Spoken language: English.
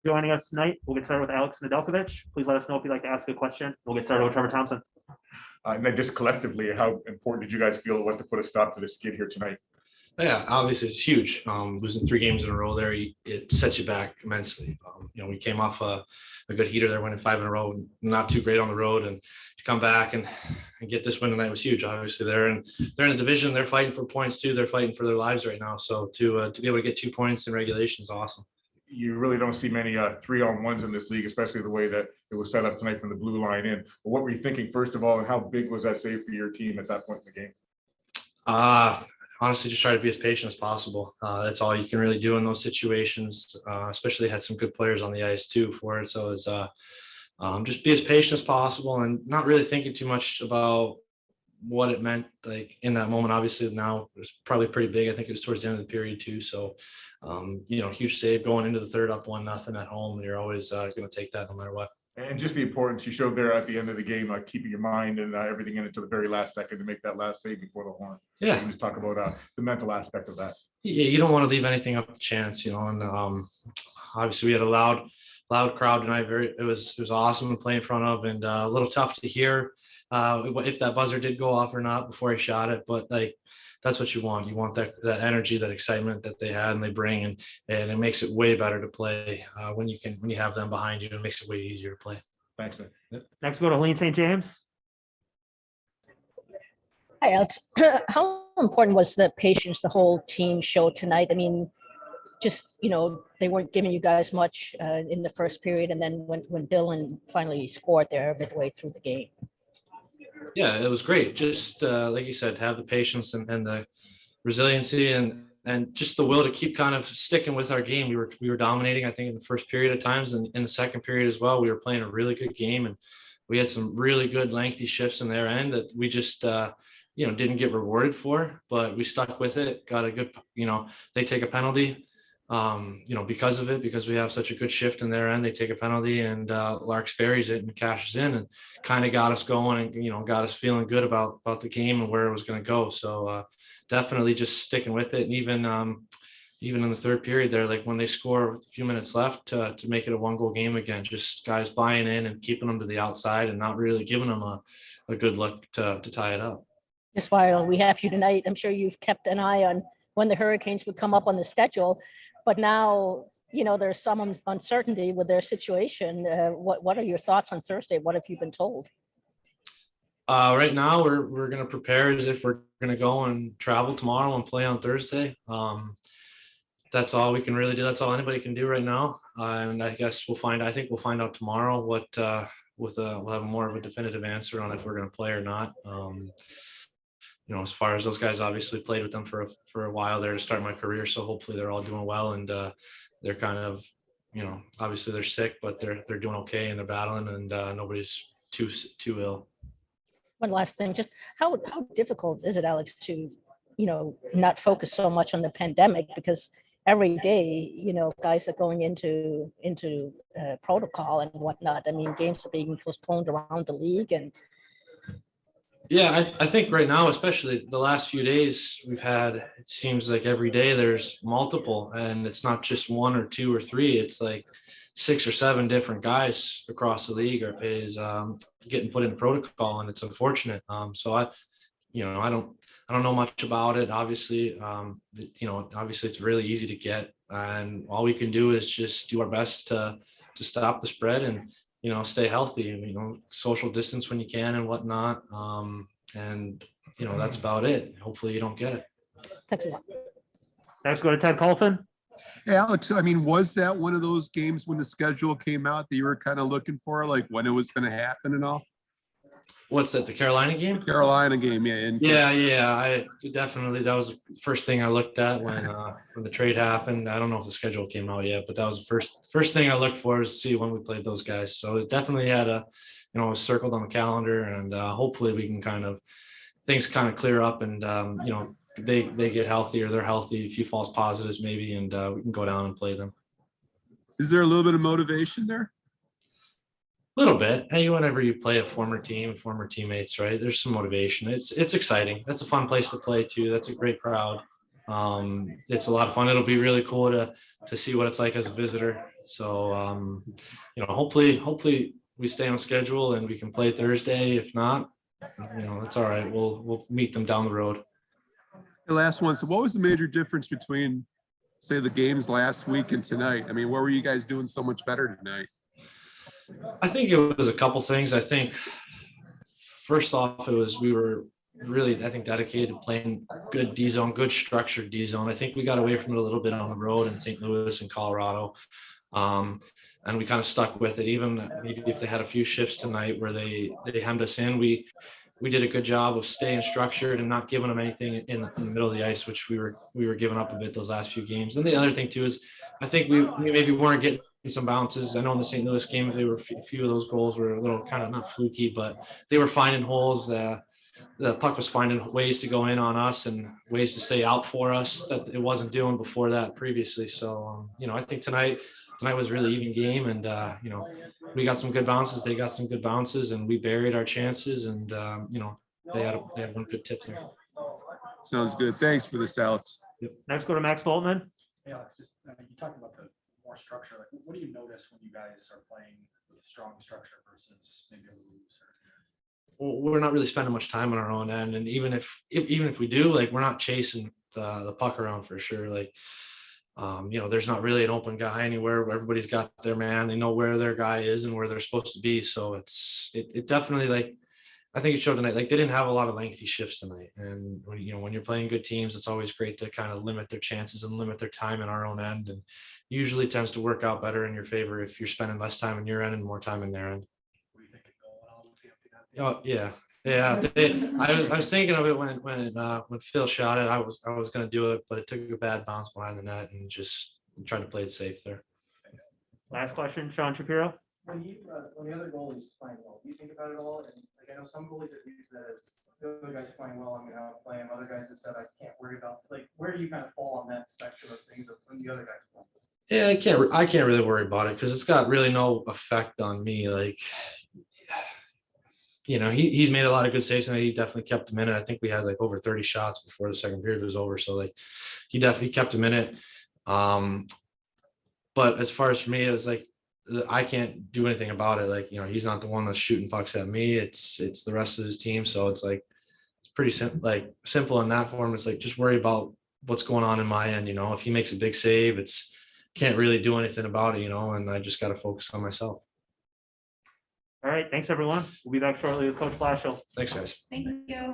joining us tonight. We'll get started with Alex Nedeljkovic. Please let us know if you'd like to ask a question. We'll get started with Trevor Thompson. And then just collectively, how important did you guys feel it was to put a stop to the skid here tonight? Yeah, obviously it's huge. Losing 3 games in a row there, it sets you back immensely. We came off a good heater there, winning 5 in a row, not too great on the road, and to come back and get this win tonight was huge. Obviously, they're in the division, they're fighting for points too. They're fighting for their lives right now. So to be able to get 2 points in regulation is awesome. You really don't see many 3-on-1s in this league, especially the way that it was set up tonight from the blue line in. But what were you thinking, first of all, and how big was that save for your team at that point in the game? Honestly, just try to be as patient as possible. That's all you can really do in those situations. Especially had some good players on the ice too for it. So it's just be as patient as possible and not really thinking too much about what it meant like in that moment. Obviously now it was probably pretty big. I think it was towards the end of the period too. So huge save going into the third up 1-0 at home. You're always going to take that no matter what. And just the importance you showed there at the end of the game, keeping your mind and everything in it to the very last second to make that last save before the horn. Yeah. You just talk about the mental aspect of that. Yeah, you don't want to leave anything up to chance, and obviously we had a loud crowd tonight. It was awesome to play in front of, and a little tough to hear if that buzzer did go off or not before I shot it, but that's what you want. You want that energy, that excitement that they had and they bring, and it makes it way better to play when you have them behind you. It makes it way easier to play. Thanks, man. Yep. Next, go to Helene St. James. Hi, Alex. How important was the patience the whole team showed tonight? I mean, just, they weren't giving you guys much in the first period, and then when Dylan finally scored there midway through the game. Yeah, it was great. Just like you said, have the patience and the resiliency and just the will to keep kind of sticking with our game. We were dominating, I think, in the first period at times, and in the second period as well. We were playing a really good game, and we had some really good lengthy shifts in their end that we just didn't get rewarded for, but we stuck with it. Got a good, they take a penalty. Because of it, because we have such a good shift in their end, they take a penalty and Larks buries it and cashes in and kind of got us going and, got us feeling good about the game and where it was going to go. So definitely just sticking with it. And even in the third period there, like when they score with a few minutes left to make it a 1-goal game again, just guys buying in and keeping them to the outside and not really giving them a good look to tie it up. Just while we have you tonight, I'm sure you've kept an eye on when the Hurricanes would come up on the schedule. But now, there's some uncertainty with their situation. What are your thoughts on Thursday? What have you been told? Right now, we're going to prepare as if we're going to go and travel tomorrow and play on Thursday. That's all we can really do. That's all anybody can do right now. And I guess we'll find out tomorrow what we'll have more of a definitive answer on if we're going to play or not. As far as those guys, obviously played with them for a while there to start my career. So hopefully they're all doing well, and they're kind of, obviously they're sick, but they're doing okay and they're battling, and nobody's too ill. One last thing, just how difficult is it, Alex, to, not focus so much on the pandemic, because every day, guys are going into protocol and whatnot. I mean, games are being postponed around the league. And yeah, I think right now, especially the last few days we've had, it seems like every day there's multiple, and it's not just 1 or 2 or 3. It's like 6 or 7 different guys across the league is getting put in protocol, and it's unfortunate. So I don't know much about it. Obviously, obviously it's really easy to get, and all we can do is just do our best to stop the spread and stay healthy and, social distance when you can and whatnot. And, that's about it. Hopefully you don't get it. Thanks a lot. Next, go to Ted Colfin. Hey, Alex, I mean, was that one of those games when the schedule came out that you were kind of looking for, like when it was going to happen and all? What's that, the Carolina game? Carolina game, yeah. Yeah. I definitely, that was the first thing I looked at when the trade happened. I don't know if the schedule came out yet, but that was the first thing I looked for, is to see when we played those guys. So it definitely had was circled on the calendar, and hopefully we can things clear up, and they get healthy, or they're healthy, a few false positives maybe, and we can go down and play them. Is there a little bit of motivation there? A little bit. Hey, whenever you play a former team, former teammates, right? There's some motivation. It's exciting. That's a fun place to play too. That's a great crowd. It's a lot of fun. It'll be really cool to to see what it's like as a visitor. So, you know, hopefully we stay on schedule and we can play Thursday. If not, you know, that's all right. We'll meet them down the road. The last one. So what was the major difference between, say, the games last week and tonight? I mean, what were you guys doing so much better tonight? I think it was a couple things. I think first off, we were really, I think, dedicated to playing good D zone, good structured D zone. I think we got away from it a little bit on the road in St. Louis and Colorado. And we kind of stuck with it, even maybe if they had a few shifts tonight where they hemmed us in. We did a good job of staying structured and not giving them anything in the middle of the ice, which we were giving up a bit those last few games. And the other thing too is I think we maybe weren't getting some bounces. I know in the St. Louis game, a few of those goals were a little kind of not fluky, but they were finding holes. The puck was finding ways to go in on us and ways to stay out for us that it wasn't doing before that previously. So, you know, I think tonight was a really even game, and you know, we got some good bounces, they got some good bounces, and we buried our chances, and you know, they had one good tip there. Sounds good. Thanks for this, Alex. Next, go to Max Boltman. Yeah, it's just, I mean, you talked about the more structure. Like, what do you notice when you guys are playing with strong structure versus maybe a loose? We're not really spending much time on our own end, and even if we do, like, we're not chasing the puck around for sure. Like, you know, there's not really an open guy anywhere where everybody's got their man. They know where their guy is and where they're supposed to be. So it definitely, like, I think it showed tonight, like, they didn't have a lot of lengthy shifts tonight. And when, you know, when you're playing good teams, it's always great to kind of limit their chances and limit their time in our own end. And usually tends to work out better in your favor if you're spending less time in your end and more time in their end. Oh yeah. Yeah, I was thinking of it when Phil shot it. I was going to do it, but it took a bad bounce behind the net and just tried to play it safe there. Last question, Sean Shapiro. When the other goalie is playing well, do you think about it all? And like, I know some goalies have used that as the other guy's playing well, I'm going to outplay him. Other guys have said I can't worry about. Like, where do you kind of fall on that spectrum of things of when the other guy's playing? Yeah, I can't really worry about it because it's got really no effect on me. Like, you know, he's made a lot of good saves, and he definitely kept them in it. I think we had like over 30 shots before the second period was over. So like, he definitely kept them in it. But as far as for me, it was like, I can't do anything about it. Like, you know, he's not the one that's shooting pucks at me. It's the rest of his team. So it's like, it's pretty simple in that form. It's like, just worry about what's going on in my end. You know, if he makes a big save, can't really do anything about it, you know, and I just got to focus on myself. All right. Thanks, everyone. We'll be back shortly with Coach Blashill. Thanks, guys. Thank you.